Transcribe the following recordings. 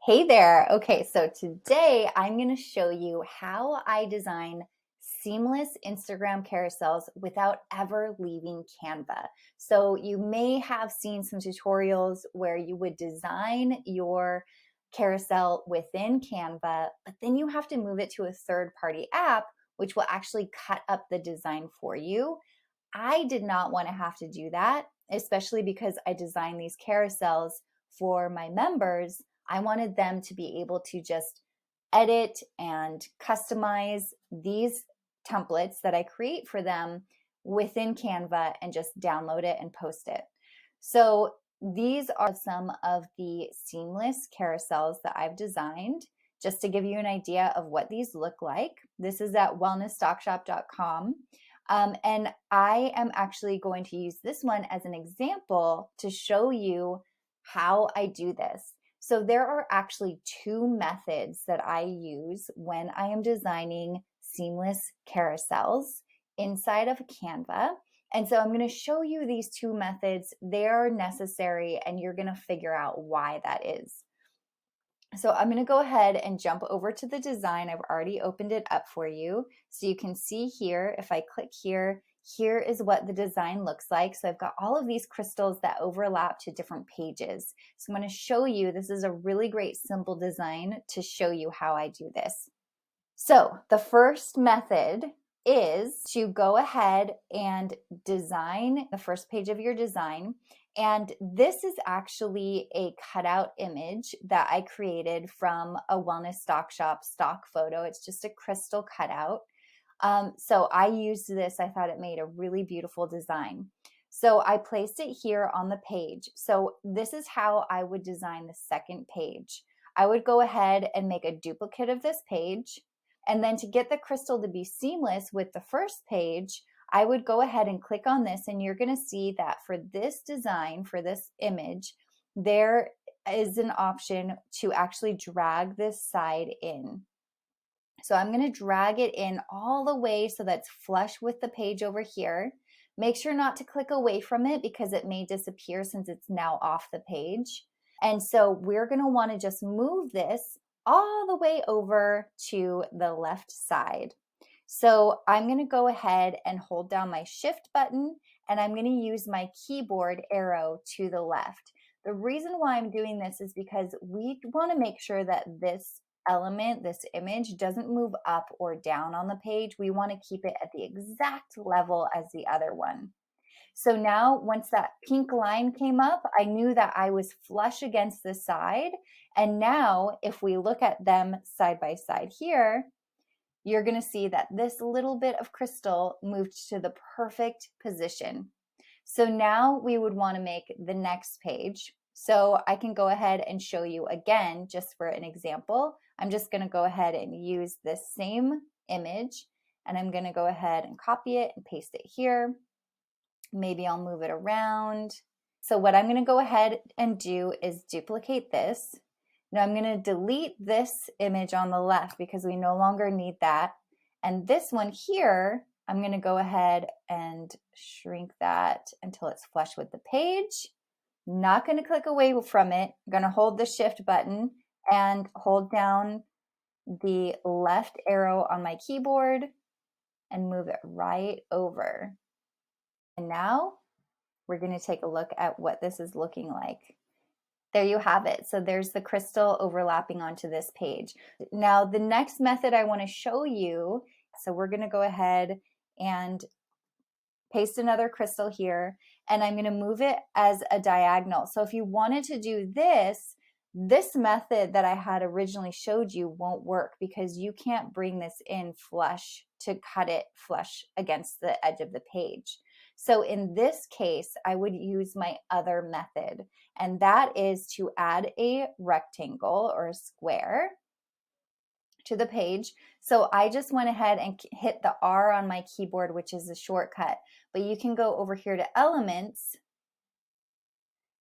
Hey there. Okay, so today I'm going to show you how I design seamless Instagram carousels without ever leaving Canva. So you may have seen some tutorials where you would design your carousel within Canva, but then you have to move it to a third-party app, which will actually cut up the design for you. I did not want to have to do that, especially because I designed these carousels for my members. I wanted them to be able to just edit and customize these templates that I create for them within Canva and just download it and post it. So these are some of the seamless carousels that I've designed. Just to give you an idea of what these look like, this is at wellnessstockshop.com. And I am actually going to use this one as an example to show you how I do this. So there are actually two methods that I use when I am designing seamless carousels inside of Canva. And so I'm going to show you these two methods. They're necessary, and you're going to figure out why that is. So I'm going to go ahead and jump over to the design. I've already opened it up for you. So you can see here, if I click here, here is what the design looks like. So I've got all of these crystals that overlap to different pages. So I'm going to show you, this is a really great simple design to show you how I do this. So the first method is to go ahead and design the first page of your design. And this is actually a cutout image that I created from a Wellness Stock Shop stock photo. It's just a crystal cutout. So I used this. I thought it made a really beautiful design. So I placed it here on the page. So this is how I would design the second page. I would go ahead and make a duplicate of this page. And then to get the crystal to be seamless with the first page, I would go ahead and click on this, and you're going to see that for this design, for this image, there is an option to actually drag this side in. So I'm going to drag it in all the way so that's flush with the page over here. Make sure not to click away from it because it may disappear since it's now off the page. And so we're going to want to just move this all the way over to the left side. So I'm going to go ahead and hold down my shift button, and I'm going to use my keyboard arrow to the left. The reason why I'm doing this is because we want to make sure that this element, this image, doesn't move up or down on the page. We want to keep it at the exact level as the other one. So now once that pink line came up, I knew that I was flush against the side. And now if we look at them side by side here, you're going to see that this little bit of crystal moved to the perfect position. So now we would want to make the next page. So I can go ahead and show you again, just for an example. I'm just going to go ahead and use this same image, and I'm going to go ahead and copy it and paste it here. Maybe I'll move it around. So what I'm going to go ahead and do is duplicate this. Now I'm going to delete this image on the left because we no longer need that. And this one here, I'm going to go ahead and shrink that until it's flush with the page. Not going to click away from it. I'm going to hold the shift button and hold down the left arrow on my keyboard and move it right over. And now we're going to take a look at what this is looking like. There you have it. So there's the crystal overlapping onto this page. Now the next method I want to show you, so we're going to go ahead and paste another crystal here, and I'm going to move it as a diagonal. So if you wanted to do this, this method that I had originally showed you won't work because you can't bring this in flush to cut it flush against the edge of the page. So in this case, I would use my other method, and that is to add a rectangle or a square to the page. So I just went ahead and hit the R on my keyboard, which is a shortcut, but you can go over here to Elements,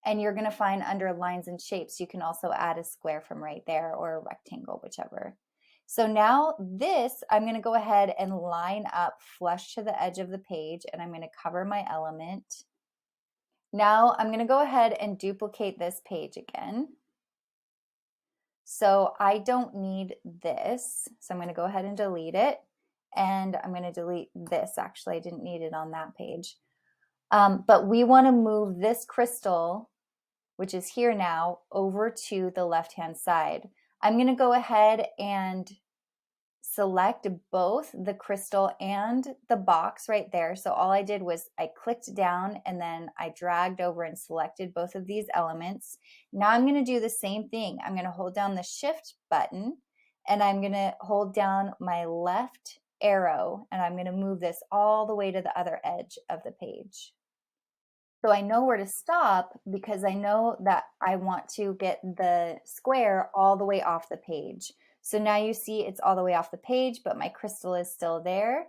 and you're going to find under Lines and Shapes, you can also add a square from right there or a rectangle, whichever. So now this, I'm going to go ahead and line up flush to the edge of the page, and I'm going to cover my element. Now I'm going to go ahead and duplicate this page again. So I don't need this. So I'm going to go ahead and delete it. And I'm going to delete this. Actually, I didn't need it on that page. But we want to move this crystal, which is here now, over to the left-hand side. I'm going to go ahead and select both the crystal and the box right there. So all I did was I clicked down and then I dragged over and selected both of these elements. Now I'm going to do the same thing. I'm going to hold down the shift button and I'm going to hold down my left arrow and I'm going to move this all the way to the other edge of the page. So I know where to stop because I know that I want to get the square all the way off the page. So now you see it's all the way off the page, but my crystal is still there.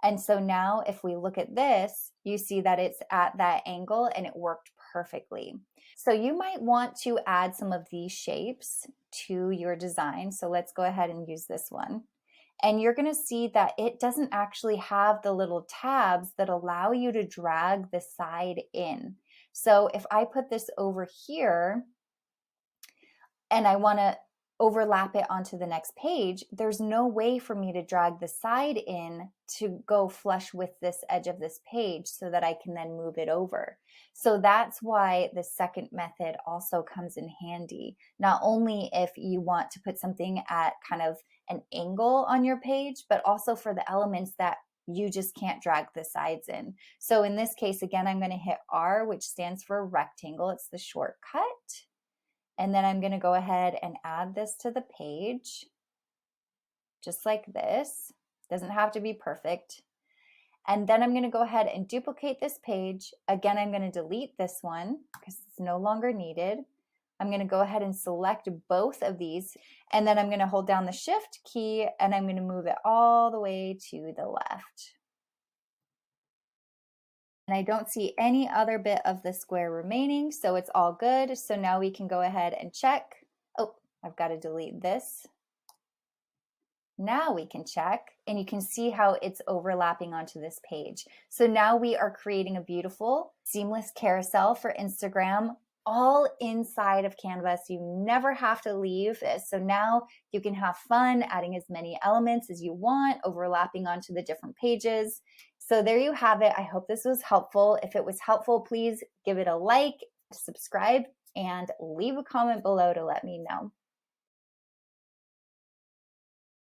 And so now if we look at this, you see that it's at that angle and it worked perfectly. So you might want to add some of these shapes to your design. So let's go ahead and use this one. And you're going to see that it doesn't actually have the little tabs that allow you to drag the side in. So if I put this over here and I want to overlap it onto the next page, there's no way for me to drag the side in to go flush with this edge of this page so that I can then move it over. So that's why the second method also comes in handy. Not only if you want to put something at kind of an angle on your page, but also for the elements that you just can't drag the sides in. So in this case, again, I'm going to hit R, which stands for rectangle. It's the shortcut. And then I'm going to go ahead and add this to the page, just like this. Doesn't have to be perfect. And then I'm going to go ahead and duplicate this page. Again, I'm going to delete this one because it's no longer needed. I'm going to go ahead and select both of these. And then I'm going to hold down the Shift key and I'm going to move it all the way to the left. And I don't see any other bit of the square remaining, so it's all good. So now we can go ahead and check. Oh, I've got to delete this. Now we can check, and you can see how it's overlapping onto this page. So now we are creating a beautiful, seamless carousel for Instagram, all inside of Canva, so you never have to leave this. So now you can have fun adding as many elements as you want, overlapping onto the different pages. So there you have it. I hope this was helpful. If it was helpful, please give it a like, subscribe, and leave a comment below to let me know.